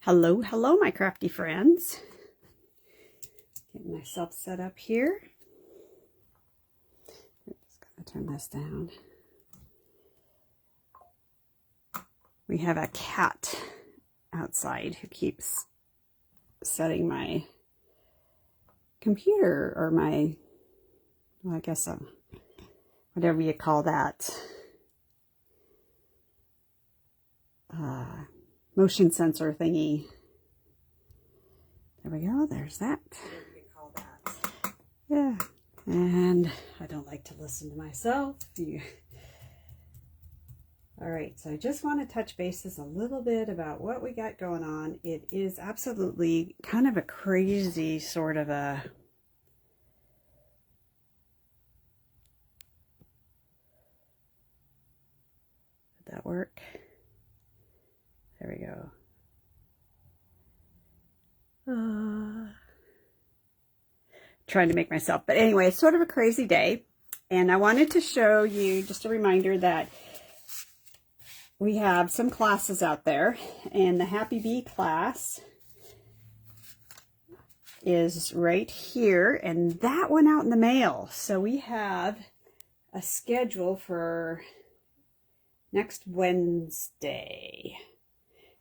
Hello, hello, my crafty friends. Getting myself set up here. Just gotta turn this down. We have a cat outside who keeps setting my computer or my, well, I guess whatever you call that, motion sensor thingy. There we go. There's that. Whatever you call that. Yeah. And I don't like to listen to myself. All right. So I just want to touch bases a little bit about what we got going on. It is absolutely kind of a crazy sort of a did that work? There we go. Trying to make myself, but anyway, it's sort of a crazy day, and I wanted to show you just a reminder that we have some classes out there, and the Happy Bee class is right here, and that went out in the mail. So we have a schedule for next Wednesday.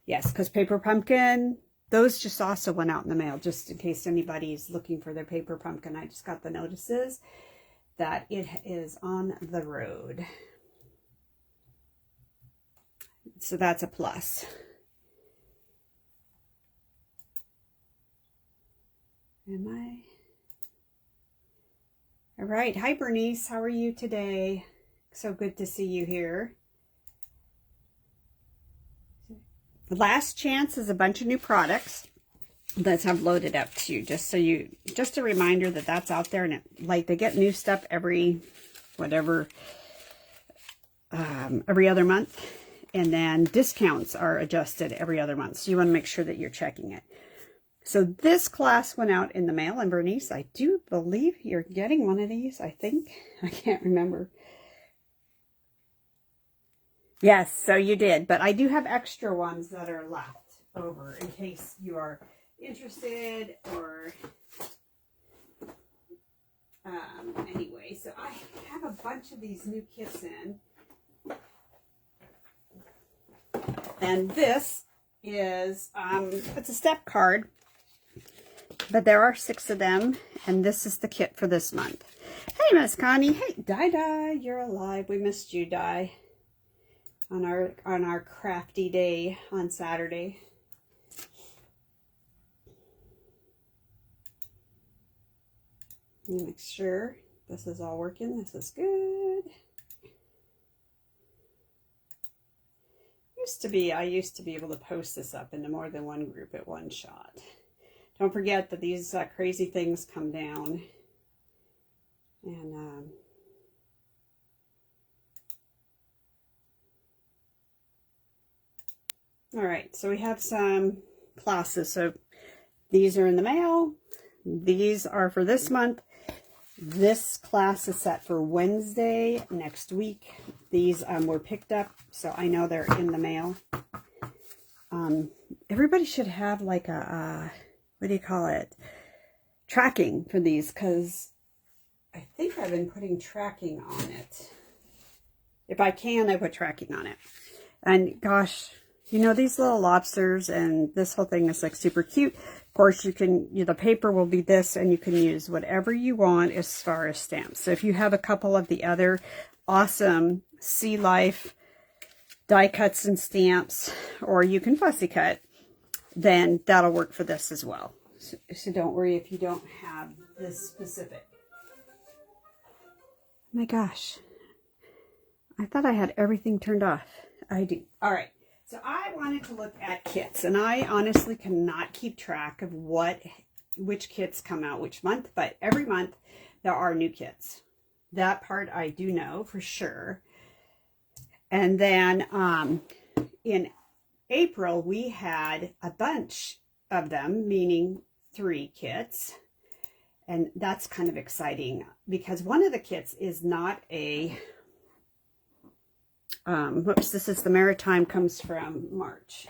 Yes, because Paper Pumpkin, those just also went out in the mail, just in case anybody's looking for their Paper Pumpkin. I just got the notices that it is on the road. So that's a plus. Am I? All right. Hi, Bernice. How are you today? So good to see you here. Last Chance is a bunch of new products that I've loaded up too, just a reminder that that's out there, and like they get new stuff every every other month, and then discounts are adjusted every other month, so you want to make sure that you're checking it. So this class went out in the mail, and Bernice, I do believe you're getting one of these. I think, I can't remember. Yes, so you did, but I do have extra ones that are left over in case you are interested, or anyway, so I have a bunch of these new kits in, and this is, it's a step card, but there are 6 of them, and this is the kit for this month. Hey, Miss Connie. Hey, Di, you're alive. We missed you, Di. On our crafty day on Saturday. Make sure this is all working. This is good. I used to be able to post this up into more than one group at one shot. Don't forget that these crazy things come down, and all right, so we have some classes. So these are in the mail. These are for this month. This class is set for Wednesday next week. These were picked up, so I know they're in the mail. Everybody should have like a, what do you call it? Tracking for these, because I think I've been putting tracking on it. If I can, I put tracking on it. And gosh, you know, these little lobsters and this whole thing is like super cute. Of course, you can, the paper will be this, and you can use whatever you want as far as stamps. So if you have a couple of the other awesome Sea Life die cuts and stamps, or you can fussy cut, then that'll work for this as well. So don't worry if you don't have this specific. My gosh, I thought I had everything turned off. I do. All right. So I wanted to look at kits, and I honestly cannot keep track of which kits come out which month, but every month there are new kits. That part I do know for sure. And then in April, we had a bunch of them, meaning 3 kits. And that's kind of exciting because one of the kits is not a whoops, this is the Maritime, comes from March.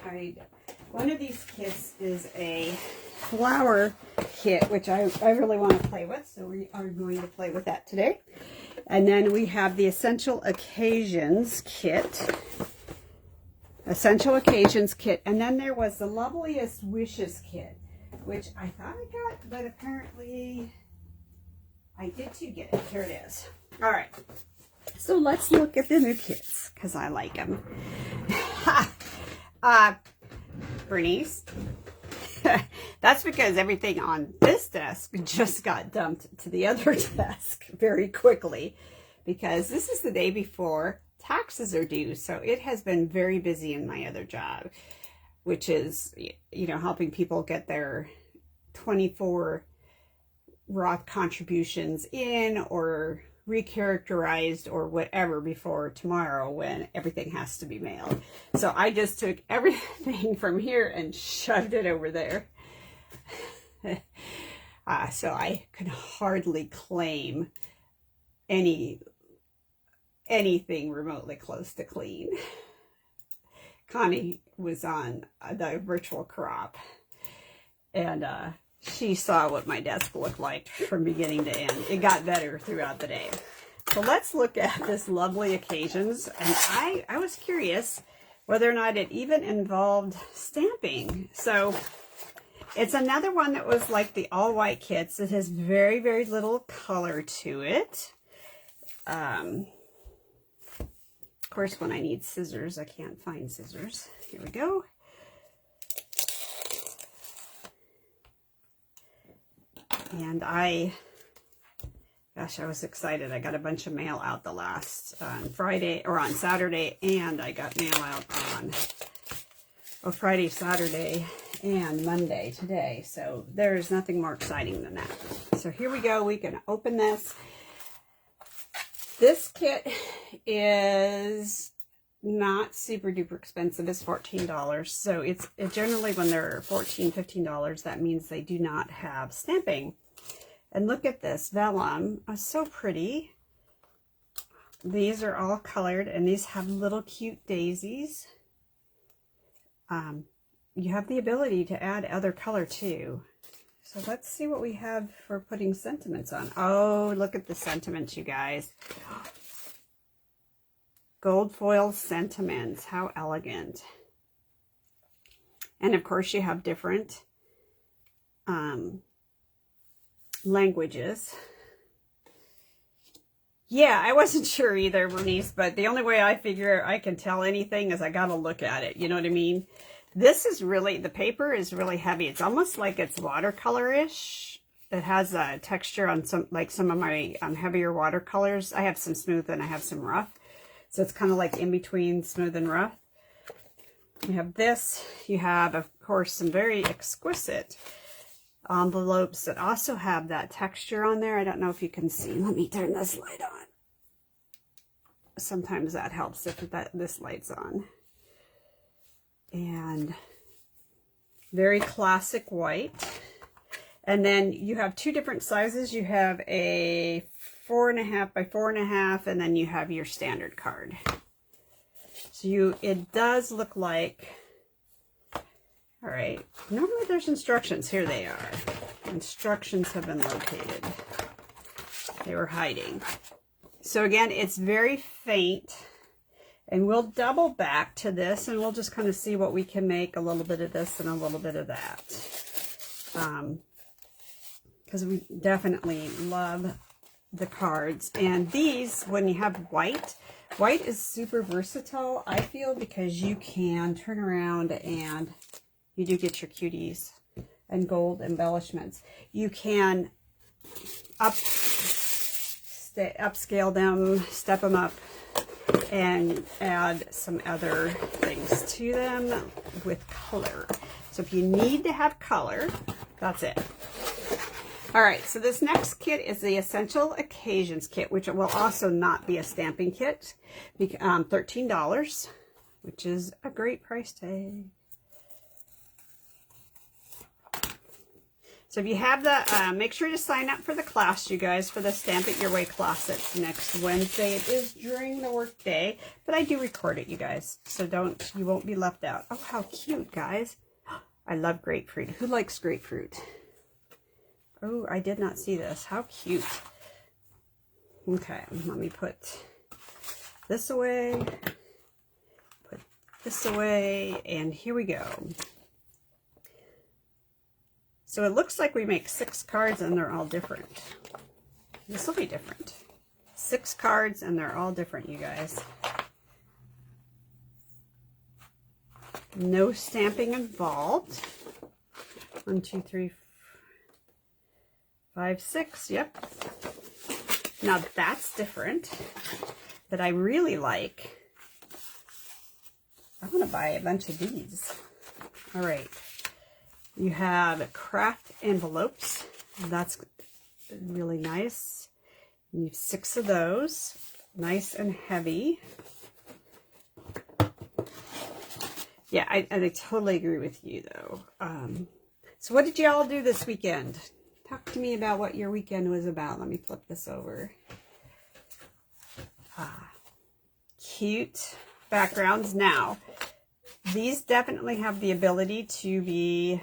One of these kits is a flower kit, which I really want to play with, so we are going to play with that today. And then we have the Essential Occasions kit. Essential Occasions kit. And then there was the Loveliest Wishes kit, which I thought I got, but apparently I did too get it. Here it is. All right. So let's look at the new kits, because I like them. Bernice. That's because everything on this desk just got dumped to the other desk very quickly, because this is the day before taxes are due. So it has been very busy in my other job, which is, you know, helping people get their 24 Roth contributions in or recharacterized or whatever before tomorrow when everything has to be mailed. So I just took everything from here and shoved it over there. So I could hardly claim anything remotely close to clean. Connie was on the virtual crop, and she saw what my desk looked like from beginning to end. It got better throughout the day. So let's look at this Lovely Occasions. And I was curious whether or not it even involved stamping. So it's another one that was like the all-white kits. It has very, very little color to it. Of course, when I need scissors, I can't find scissors. Here we go. And gosh, I was excited. I got a bunch of mail out the last Friday, or on Saturday, and I got mail out on Friday, Saturday, and Monday today. So there's nothing more exciting than that. So here we go. We can open this. This kit is not super duper expensive. It's $14. So it generally, when they're $14, $15, that means they do not have stamping. And look at this vellum. Oh, so pretty. These are all colored, and these have little cute daisies. You have the ability to add other color too. So let's see what we have for putting sentiments on. Oh, look at the sentiments, you guys. Gold foil sentiments. How elegant. And of course you have different languages. Yeah, I wasn't sure either, Bernice, but the only way I figure I can tell anything is I gotta look at it. You know what I mean? This is really, the paper is really heavy. It's almost like it's watercolor-ish. It has a texture on some of my heavier watercolors. I have some smooth and I have some rough. So it's kind of like in between smooth and rough. You have this. You have, of course, some very exquisite envelopes that also have that texture on there. I don't know if you can see. Let me turn this light on. Sometimes that helps if this light's on. And very classic white. And then you have two different sizes. You have a 4.5 by 4.5, and then you have your standard card. So it does look like, all right, normally there's instructions. Here they are. Instructions have been located. They were hiding. So again, it's very faint, and we'll double back to this, and we'll just kind of see what we can make, a little bit of this and a little bit of that. Because we definitely love the cards. And these, when you have white is super versatile, I feel, because you can turn around and you do get your cuties and gold embellishments. You can upscale them, step them up, and add some other things to them with color. So if you need to have color, that's it. All right, so this next kit is the Essential Occasions kit, which will also not be a stamping kit. $13, which is a great price tag. So if you have the, make sure to sign up for the class, you guys, for the Stamp It Your Way class. It's next Wednesday. It is during the work day, but I do record it, you guys. So you won't be left out. Oh, how cute, guys. I love grapefruit. Who likes grapefruit? Oh, I did not see this. How cute. Okay, let me put this away. Put this away, and here we go. So it looks like we make 6 cards and they're all different. This will be different. 6 cards and they're all different, you guys. No stamping involved. 1, 2, 3, 5, 6. Yep. Now that's different. That I really like. I want to buy a bunch of these. All right. You have craft envelopes. That's really nice. You have 6 of those. Nice and heavy. Yeah, I totally agree with you, though. So what did you all do this weekend? Talk to me about what your weekend was about. Let me flip this over. Cute backgrounds. Now, these definitely have the ability to be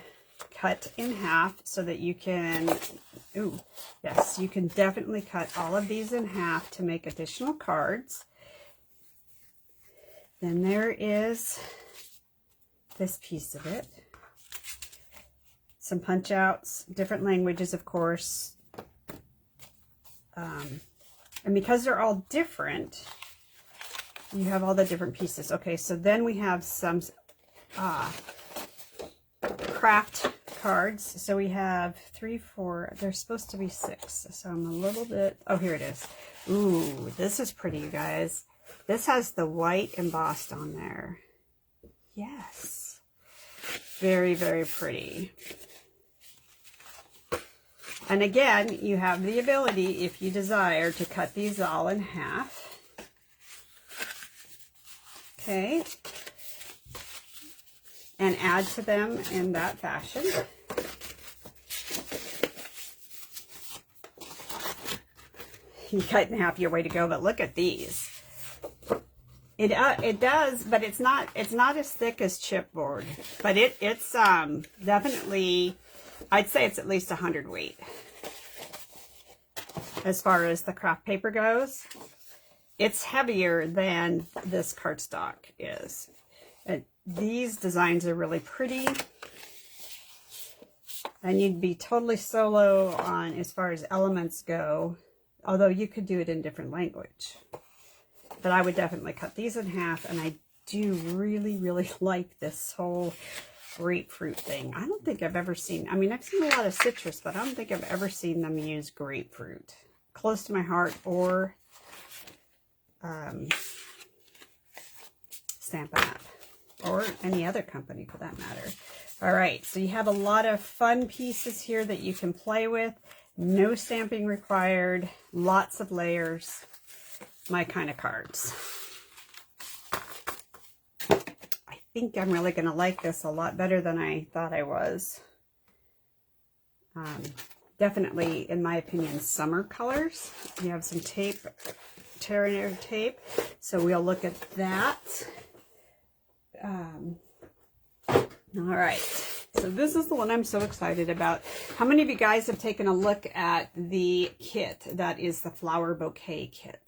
cut in half so that you can, ooh, yes, you can definitely cut all of these in half to make additional cards. Then there is this piece of it. Some punch outs, different languages, of course. And because they're all different, you have all the different pieces. Okay, so then we have some craft cards. So we have 3, 4, there's supposed to be 6. So I'm a little bit, oh, here it is. Ooh, this is pretty, you guys. This has the white embossed on there. Yes. Very, very pretty. And again, you have the ability, if you desire, to cut these all in half. Okay. And add to them in that fashion. You cut in half, your way to go, but look at these. It does, but it's not as thick as chipboard, but it's definitely, I'd say it's at least 100 weight. As far as the craft paper goes, it's heavier than this cardstock is. And these designs are really pretty, and you'd be totally solo on as far as elements go, although you could do it in different language. But I would definitely cut these in half, and I do really, really like this whole grapefruit thing. I don't think I've ever seen, I mean, I've seen a lot of citrus, but I don't think I've ever seen them use grapefruit. Close to my heart, or Stampin Up, or any other company for that matter. All right, so you have a lot of fun pieces here that you can play with. No stamping required, lots of layers. My kind of cards. I think I'm really going to like this a lot better than I thought I was. Definitely, in my opinion, summer colors. You have some tape, Terminator tape, so we'll look at that. All right, so this is the one I'm so excited about. How many of you guys have taken a look at the kit that is the flower bouquet kit?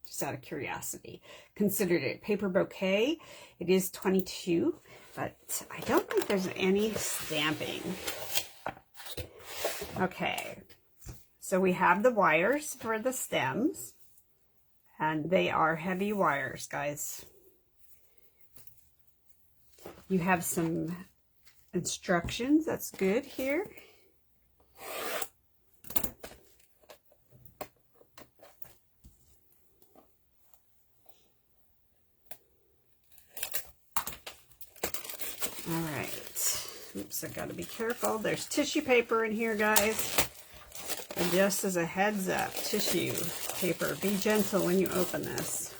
Just out of curiosity. Considered it paper bouquet. It is $22, but I don't think there's any stamping. Okay, so we have the wires for the stems, and they are heavy wires, guys. You have some instructions. That's good here. All right. Oops, I gotta be careful. There's tissue paper in here, guys. And just as a heads up, tissue paper. Be gentle when you open this.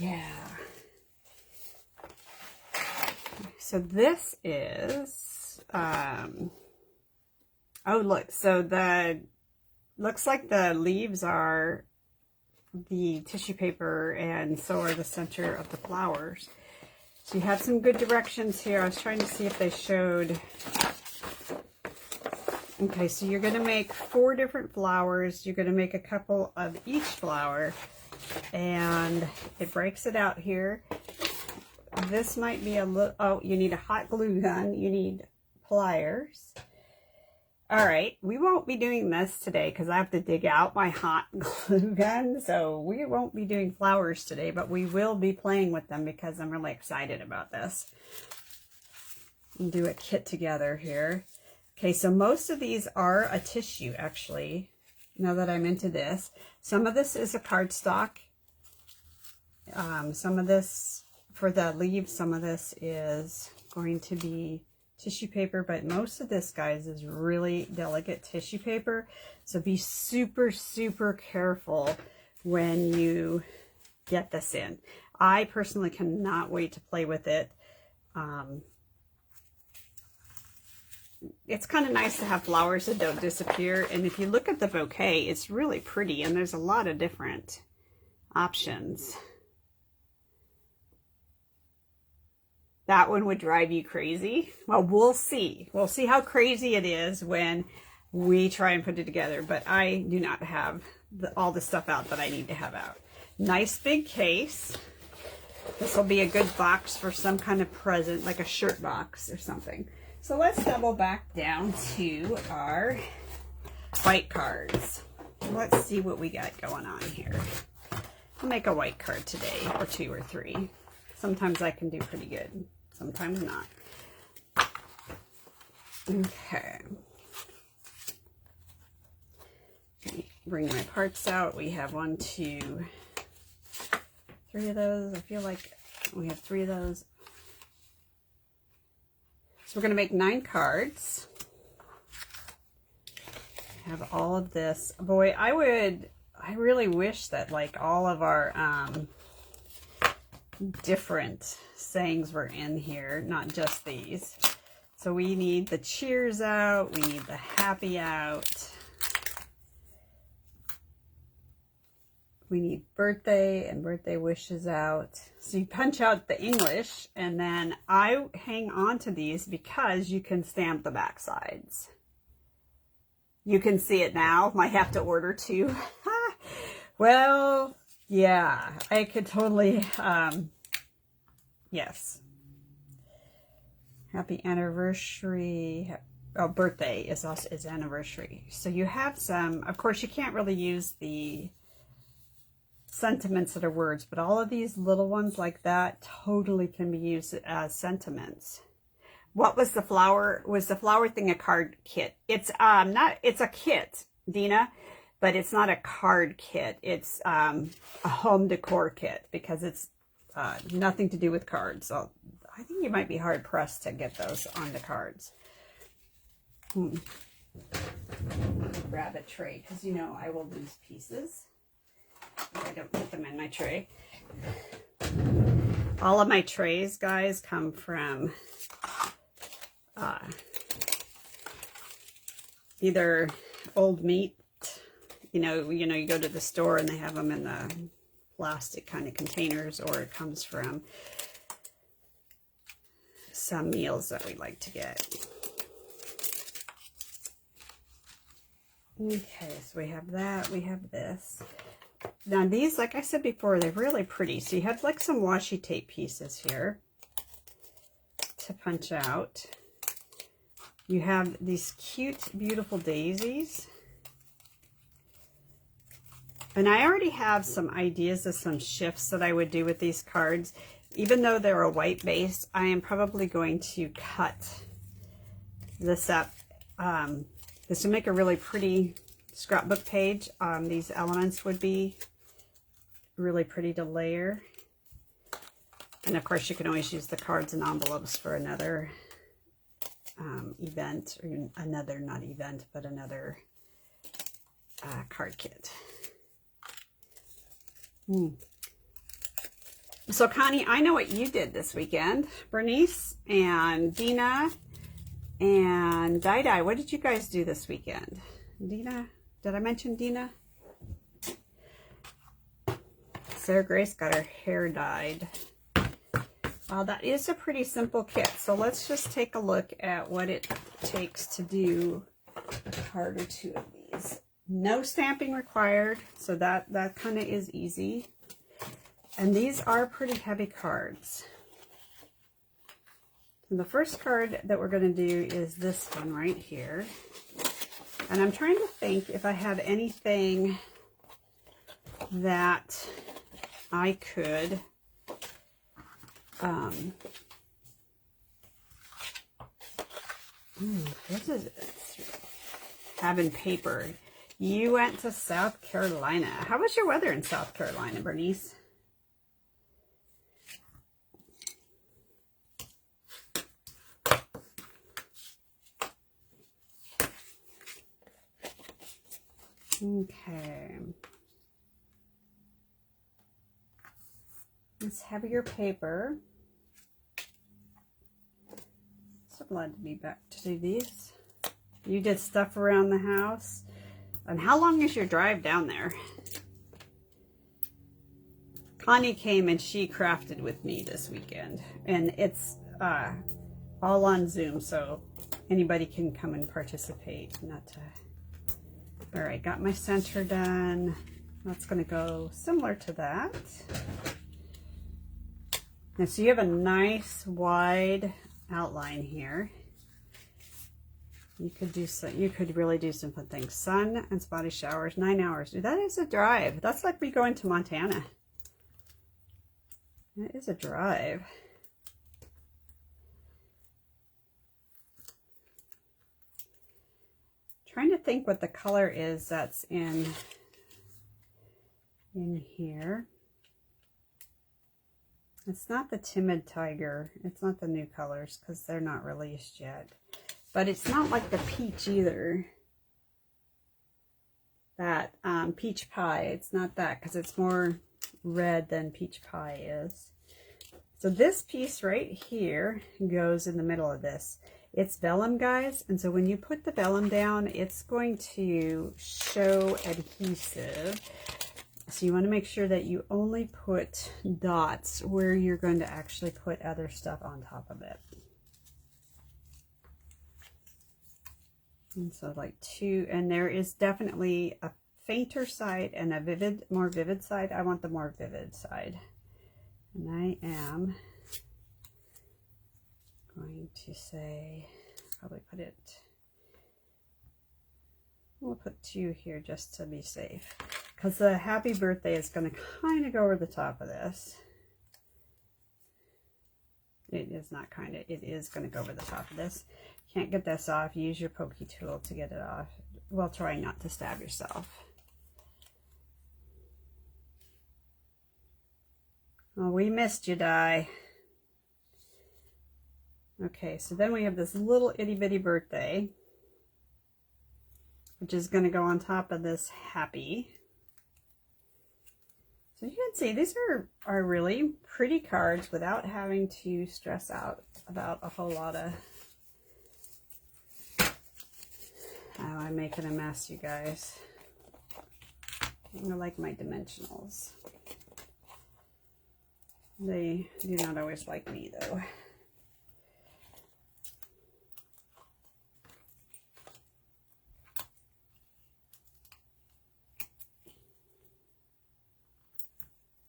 Yeah. So this is, oh look, so looks like the leaves are the tissue paper, and so are the center of the flowers. So you had some good directions here. I was trying to see if they showed. Okay, so you're going to make 4 different flowers. You're going to make a couple of each flower, and it breaks it out here. This might be a little, oh, you need a hot glue gun. You need pliers. All right, we won't be doing this today because I have to dig out my hot glue gun. So we won't be doing flowers today, but we will be playing with them because I'm really excited about this. We'll do a kit together here. Okay, so most of these are a tissue, actually, now that I'm into this. Some of this is a cardstock. Some of this, for the leaves, some of this is going to be tissue paper, but most of this, guys, is really delicate tissue paper. So be super, super careful when you get this in. I personally cannot wait to play with it. It's kind of nice to have flowers that don't disappear. And if you look at the bouquet, it's really pretty, and there's a lot of different options. That one would drive you crazy. Well, we'll see. We'll see how crazy it is when we try and put it together. But I do not have all the stuff out that I need to have out. Nice big case. This will be a good box for some kind of present, like a shirt box or something. So let's double back down to our white cards. Let's see what we got going on here. I'll make a white card today, or 2 or 3. Sometimes I can do pretty good, sometimes not. Okay. Bring my parts out. We have 1, 2, 3 of those. I feel like we have 3 of those. So we're going to make 9 cards. Have all of this. Boy, I really wish that like all of our different sayings were in here, not just these. So we need the cheers out. We need the happy out. We need birthday and birthday wishes out. So you punch out the English, and then I hang on to these because you can stamp the back sides. You can see it now. Might have to order 2. Well, yeah, I could totally, yes. Happy anniversary. Oh, birthday is also is anniversary. So you have some, of course you can't really use the sentiments that are words, but all of these little ones like that totally can be used as sentiments. What was the flower? Was the flower thing a card kit? It's not. It's a kit, Dina, but it's not a card kit. It's a home decor kit because it's nothing to do with cards. So I think you might be hard pressed to get those on the cards. Grab a tray because you know I will lose pieces. I don't put them in my tray. All of my trays, guys, come from either old meat. You know, you go to the store and they have them in the plastic kind of containers, or it comes from some meals that we like to get. Okay, so we have that. We have this. Now these, like I said before, they're really pretty. So you have like some washi tape pieces here to punch out. You have these cute, beautiful daisies. And I already have some ideas of some shifts that I would do with these cards. Even though they're a white base, I am probably going to cut this up. This would make a really pretty scrapbook page. These elements would be really pretty to layer. And of course you can always use the cards and envelopes for another event, or another, not event, but another card kit. So Connie, I know what you did this weekend. Bernice and Dina and Dai, what did you guys do this weekend? Dina, did I mention Dina? Sarah Grace got her hair dyed. That is a pretty simple kit, so let's just take a look at what it takes to do card or two of these. No stamping required, so that kind of is easy. And these are pretty heavy cards. And the first card that we're going to do is this one right here. And I'm trying to think if I have anything that I could this is having paper. You went to South Carolina. How was your weather in South Carolina, Bernice? Okay. It's heavier paper. So glad to be back to do these. You did stuff around the house. And how long is your drive down there? Connie came and she crafted with me this weekend. And it's all on Zoom, so anybody can come and participate. All right, got my center done. That's going to go similar to that. Now, so you have a nice wide outline here. You could do some, you could really do some fun things. Sun and spotty showers, 9 hours. Dude, that is a drive. That's like me going to Montana. That is a drive. Trying to think what the color is that's in here. It's not the Timid Tiger. It's not the new colors because they're not released yet. But it's not like the peach either. That peach pie. It's not that because it's more red than peach pie is. So this piece right here goes in the middle of this. It's vellum, guys, and so when you put the vellum down, it's going to show adhesive. So you want to make sure that you only put dots where you're going to actually put other stuff on top of it. And so like two, and there is definitely a fainter side and a more vivid side. I want the more vivid side. And I am going to say, probably put it, we'll put 2 here just to be safe, because the happy birthday is going to kind of go over the top of this. It is not kind of, it is going to go over the top of this. Can't get this off, use your pokey tool to get it off. Well, try not to stab yourself. Oh, we missed you, Die. Okay, so then we have this little itty bitty birthday, which is going to go on top of this happy. So you can see these are really pretty cards without having to stress out about a whole lot of... Oh, I'm making a mess, you guys. I like my dimensionals. They do not always like me, though.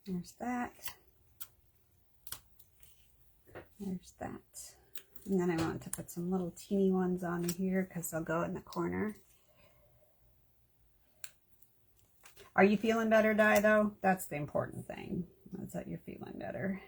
There's that. There's that. And then I want to put some little teeny ones on here because they'll go in the corner. Are you feeling better, Die, though? That's the important thing. That's that you're feeling better.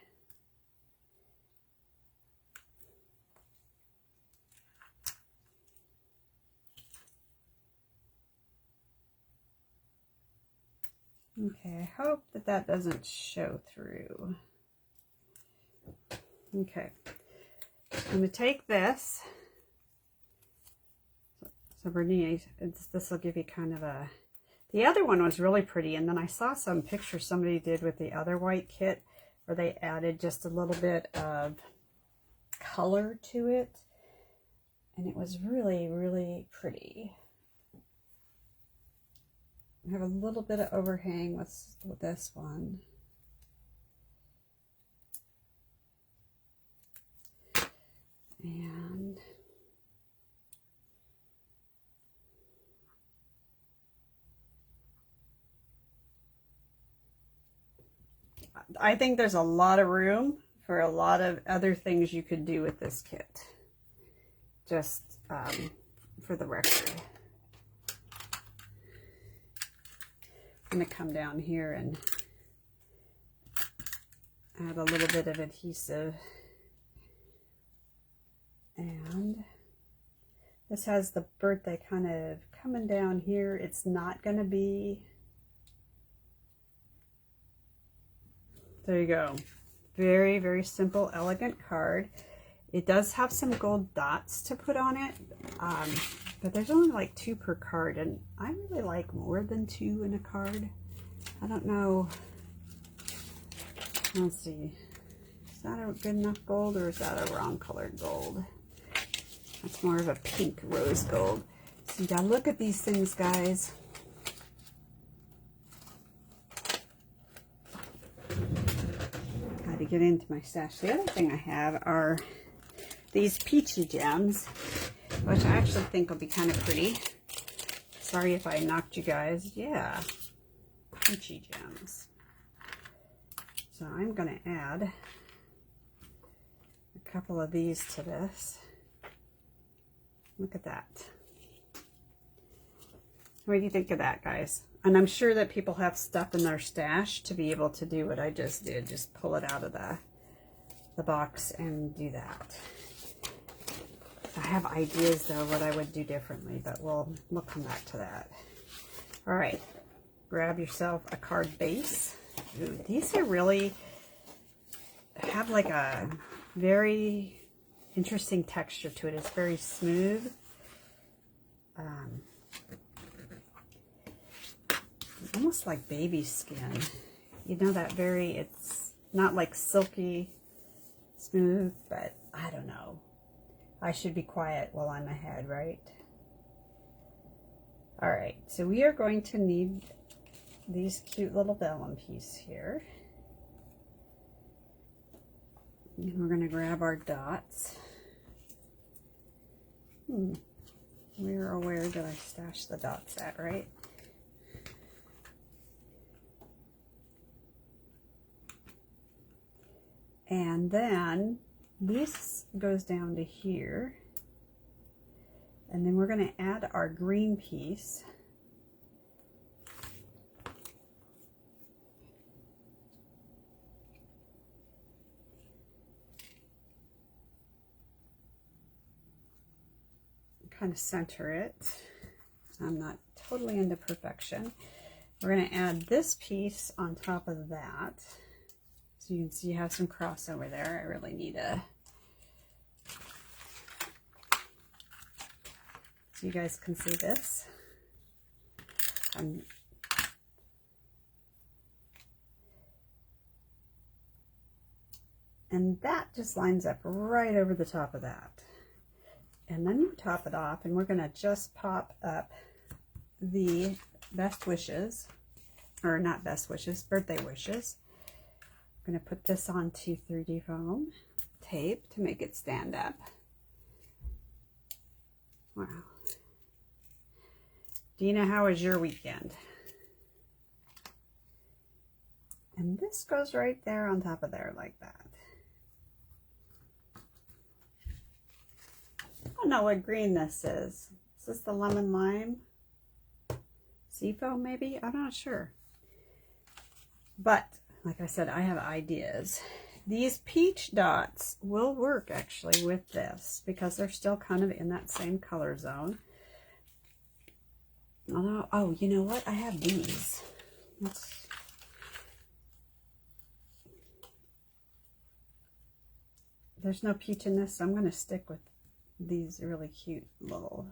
Okay, I hope that that doesn't show through. Okay, I'm going to take this. So Bernice, this will give you kind of a... The other one was really pretty, and then I saw some pictures somebody did with the other white kit where they added just a little bit of color to it, and it was really, really pretty. I have a little bit of overhang with this one. And I think there's a lot of room for a lot of other things you could do with this kit. Just for the record. I'm going to come down here and add a little bit of adhesive. And this has the birthday kind of coming down here. It's not going to be... There you go. Very, very simple, elegant card. It does have some gold dots to put on it, but there's only like 2 per card, and I really like more than 2 in a card. I don't know. Let's see. Is that a good enough gold, or is that a wrong colored gold? That's more of a pink rose gold. So you gotta look at these things, guys. Gotta get into my stash. The other thing I have are these peachy gems, which I actually think will be kind of pretty. Sorry if I knocked you guys. Yeah, peachy gems. So I'm going to add a couple of these to this. Look at that. What do you think of that, guys? And I'm sure that people have stuff in their stash to be able to do what I just did. Just pull it out of the box and do that. I have ideas, though, what I would do differently, but we'll come back to that. All right. Grab yourself a card base. Ooh, these are really have like a very interesting texture to it. It's very smooth. Almost like baby skin. You know, that very, it's not like silky smooth, but I don't know. I should be quiet while I'm ahead, right? All right, so we are going to need these cute little vellum pieces here. And we're going to grab our dots. Where did I stash the dots at, right? And then this goes down to here. And then we're going to add our green piece. Kind of center it. I'm not totally into perfection. We're going to add this piece on top of that. So you can see you have some crossover there. I really need a... So you guys can see this. And that just lines up right over the top of that. And then you top it off, and we're going to just pop up the best wishes, or not best wishes, birthday wishes. I'm going to put this onto 3D foam tape to make it stand up. Wow. Dina, how was your weekend? And this goes right there on top of there like that. I don't know what green this is. Is this the lemon lime? Seafoam maybe? I'm not sure. But, like I said, I have ideas. These peach dots will work actually with this because they're still kind of in that same color zone. Although, oh, you know what? I have these. There's no peach in this, so I'm going to stick with these really cute little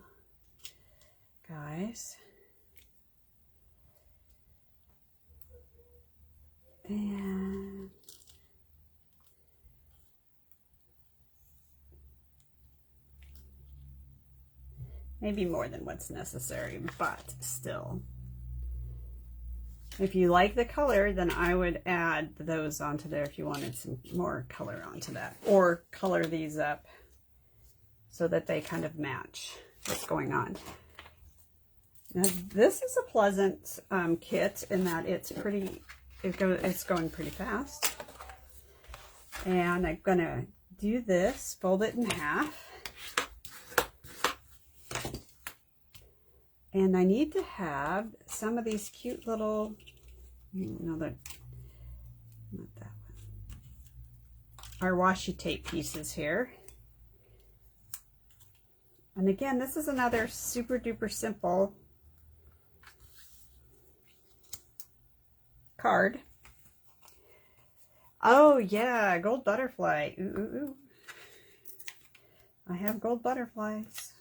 guys. And maybe more than what's necessary, but still. If you like the color, then I would add those onto there if you wanted some more color onto that. Or color these up so that they kind of match what's going on. Now, this is a pleasant kit in that it's going pretty fast. And I'm going to do this, fold it in half. And I need to have some of these cute little, no, not that one, our washi tape pieces here. And again, this is another super duper simple card. Oh yeah, gold butterfly. Ooh, ooh, ooh. I have gold butterflies.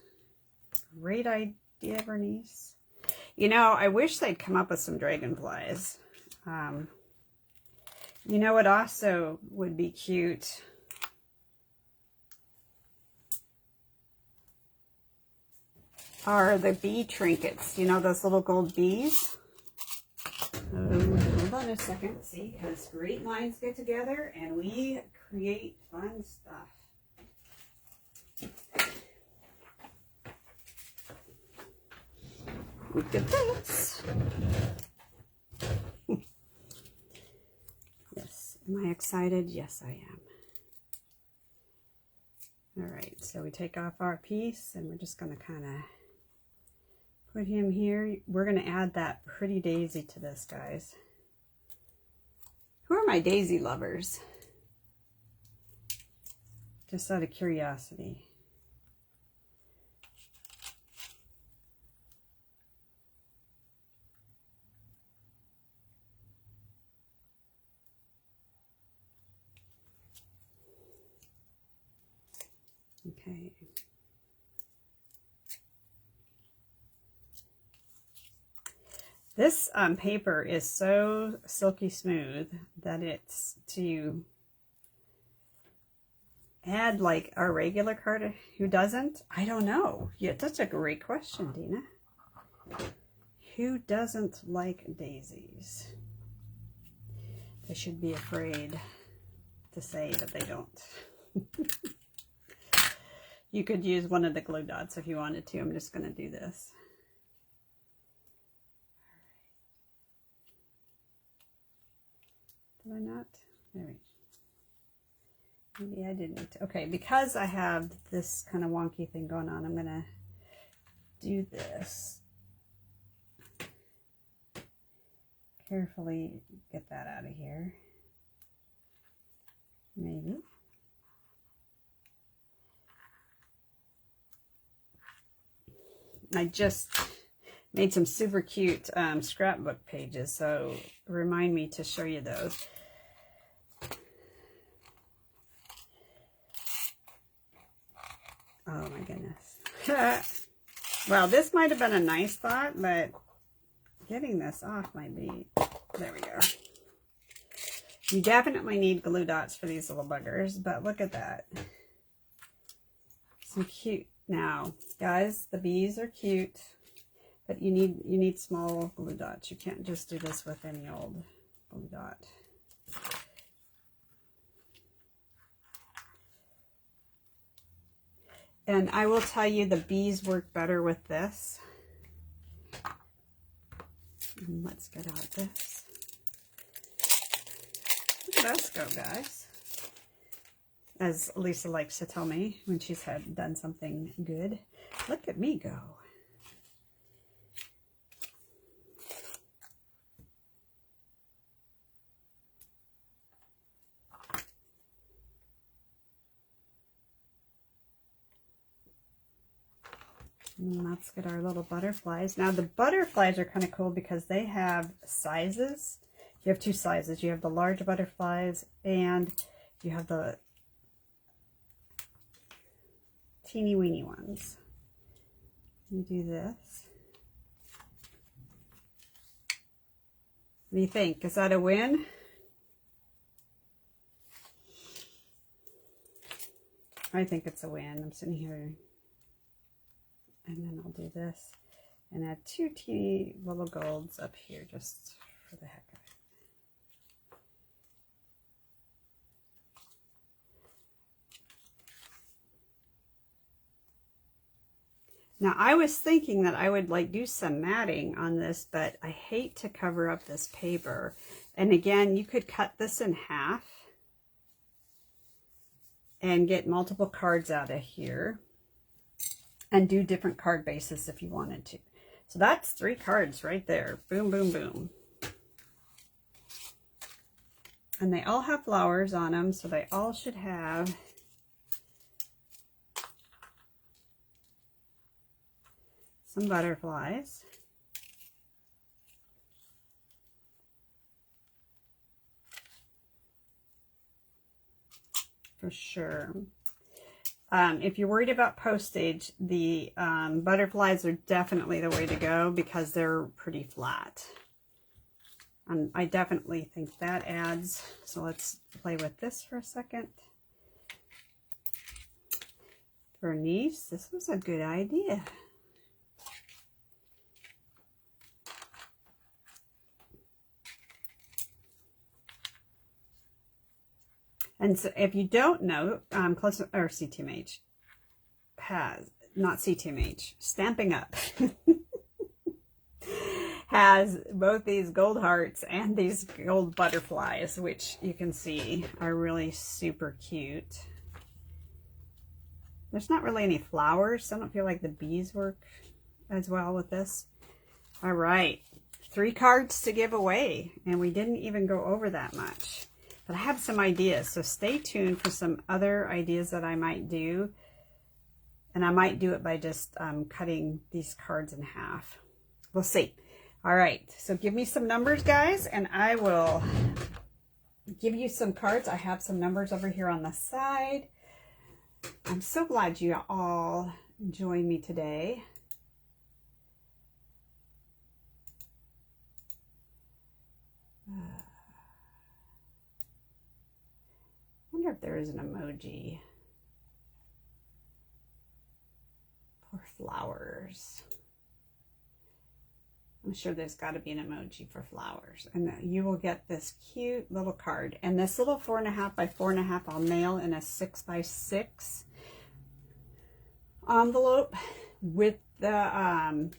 Great idea, Bernice. You know, I wish they'd come up with some dragonflies. You know what also would be cute? Are the bee trinkets. You know, those little gold bees? Hold on a second, see, because great minds get together and we create fun stuff. Look at this. Yes, am I excited? Yes, I am. All right, so we take off our piece and we're just going to kind of put him here. We're going to add that pretty daisy to this, guys. Who are my daisy lovers? Just out of curiosity. Okay. This paper is so silky smooth that it's to add like our regular card. Who doesn't? I don't know. Yeah, that's a great question, Dina. Who doesn't like daisies? They should be afraid to say that they don't. You could use one of the glue dots if you wanted to. I'm just going to do this. Did I not? There we go. Maybe I didn't. Okay, because I have this kind of wonky thing going on, I'm going to do this. Carefully get that out of here. Maybe. I just made some super cute scrapbook pages, so remind me to show you those. Oh my goodness. Well, this might have been a nice thought, but getting this off might be... There we go. You definitely need glue dots for these little buggers, but look at that. Some cute... Now, guys, the bees are cute, but you need small glue dots. You can't just do this with any old glue dot. And I will tell you, the bees work better with this. And let's get out this. Look at us go, guys. As Lisa likes to tell me when she's done something good. Look at me go. And let's get our little butterflies. Now the butterflies are kind of cool because they have sizes. You have two sizes. You have the large butterflies and you have the teeny weeny ones. You do this. What do you think? Is that a win? I think it's a win. I'm sitting here. And then I'll do this and add two teeny little golds up here just for the heck of Now, I was thinking that I would like do some matting on this, but I hate to cover up this paper. And again, you could cut this in half and get multiple cards out of here and do different card bases if you wanted to. So that's 3 cards right there. Boom, boom, boom. And they all have flowers on them, so they all should have some butterflies. For sure. If you're worried about postage, the butterflies are definitely the way to go because they're pretty flat. I definitely think that adds. So let's play with this for a second. Bernice, this was a good idea. And so if you don't know, CTMH has, not CTMH, Stampin Up has both these gold hearts and these gold butterflies, which you can see are really super cute. There's not really any flowers, so I don't feel like the bees work as well with this. All right, 3 cards to give away, and we didn't even go over that much. But I have some ideas, so stay tuned for some other ideas that I might do. And I might do it by just cutting these cards in half. We'll see. All right, so give me some numbers, guys, and I will give you some cards. I have some numbers over here on the side. I'm so glad you all joined me today. I wonder if there is an emoji for flowers. I'm sure there's got to be an emoji for flowers. And you will get this cute little card. And this little 4.5 by 4.5 I'll mail in a 6 by 6 envelope with the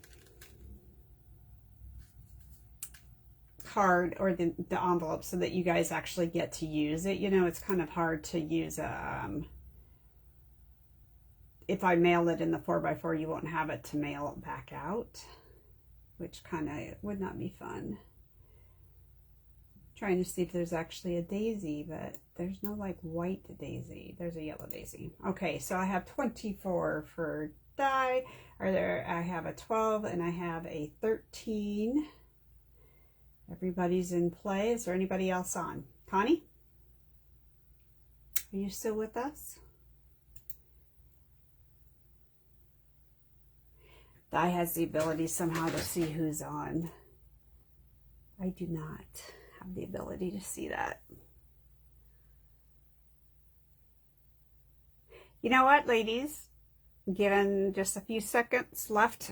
card or the envelope so that you guys actually get to use it. You know, it's kind of hard to use a if I mail it in the 4x4, you won't have it to mail it back out, which kind of would not be fun. Trying to see if there's actually a daisy, but there's no like white daisy. There's a yellow daisy. Okay, so I have 24 for die. I have a 12 and I have a 13. Everybody's in play. Is there anybody else on? Connie? Are you still with us? Di has the ability somehow to see who's on. I do not have the ability to see that. You know what, ladies? Given just a few seconds left,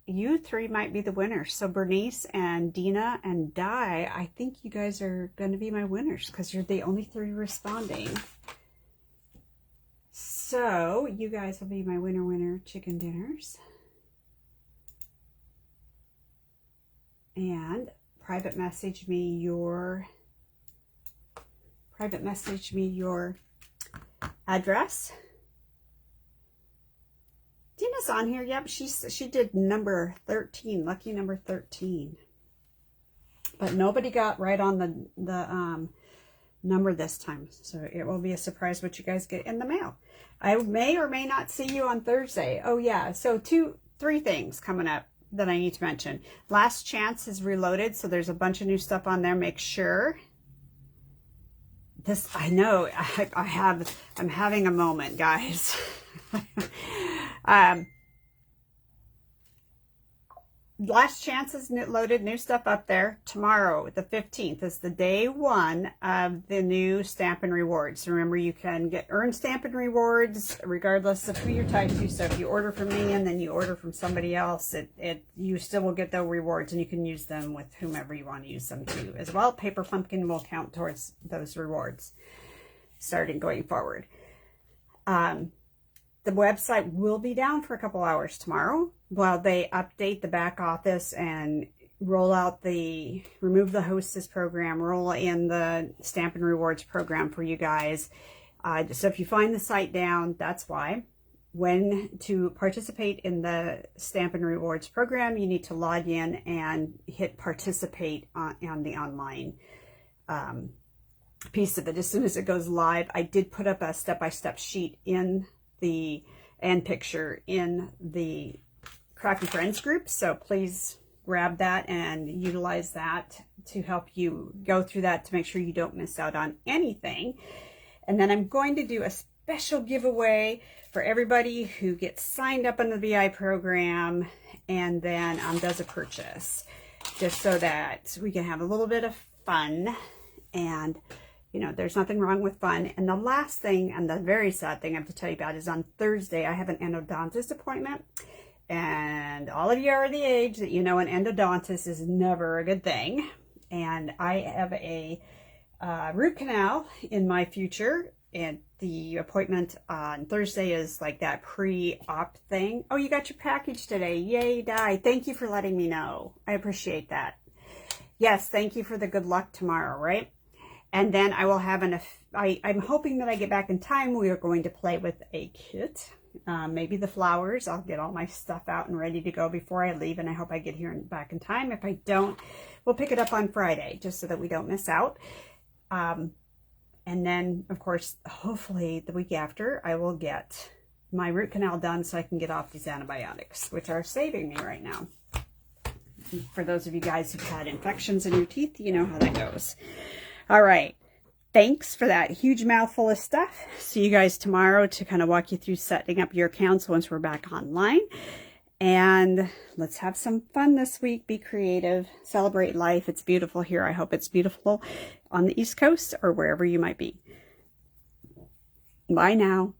you 3 might be the winners. So Bernice and Dina and Di, I think you guys are going to be my winners because you're the only 3 responding. So you guys will be my winner chicken dinners. And private message me your address. Dina's on here. Yep, she did number 13, lucky number 13. But nobody got right on the number this time. So it will be a surprise what you guys get in the mail. I may or may not see you on Thursday. Oh yeah, so 3 things coming up that I need to mention. Last Chance is reloaded, so there's a bunch of new stuff on there. Make sure. This, I know, I'm having a moment, guys. Last Chance is loaded, new stuff up there. Tomorrow, the 15th, is the day 1 of the new Stampin Rewards. Remember, you can earn Stampin Rewards regardless of who you're tied to. So if you order from me and then you order from somebody else, you still will get the rewards, and you can use them with whomever you want to use them to as well. Paper Pumpkin will count towards those rewards starting going forward. the website will be down for a couple hours tomorrow while they update the back office and roll out remove the hostess program, roll in the Stampin Rewards program for you guys. So if you find the site down, that's why. When to participate in the Stampin Rewards program, you need to log in and hit participate on the online piece of it. As soon as it goes live, I did put up a step-by-step sheet and picture in the Crafty Friends group, so please grab that and utilize that to help you go through that to make sure you don't miss out on anything. And then I'm going to do a special giveaway for everybody who gets signed up on the VI program and then does a purchase, just so that we can have a little bit of fun. And you know, there's nothing wrong with fun. And the last thing, and the very sad thing I have to tell you about, is on Thursday I have an endodontist appointment. And all of you are the age that you know an endodontist is never a good thing. And I have a root canal in my future, and the appointment on Thursday is like that pre-op thing. Oh, you got your package today. Yay, Di. Thank you for letting me know. I appreciate that. Yes, thank you for the good luck tomorrow, right? And then I will have I'm hoping that I get back in time. We are going to play with a kit. Maybe the flowers. I'll get all my stuff out and ready to go before I leave, and I hope I get here back in time. If I don't, we'll pick it up on Friday, just so that we don't miss out. And then, of course, hopefully the week after, I will get my root canal done so I can get off these antibiotics, which are saving me right now. For those of you guys who've had infections in your teeth, you know how that goes. All right. Thanks for that huge mouthful of stuff. See you guys tomorrow to kind of walk you through setting up your accounts once we're back online. And let's have some fun this week. Be creative. Celebrate life. It's beautiful here. I hope it's beautiful on the East Coast or wherever you might be. Bye now.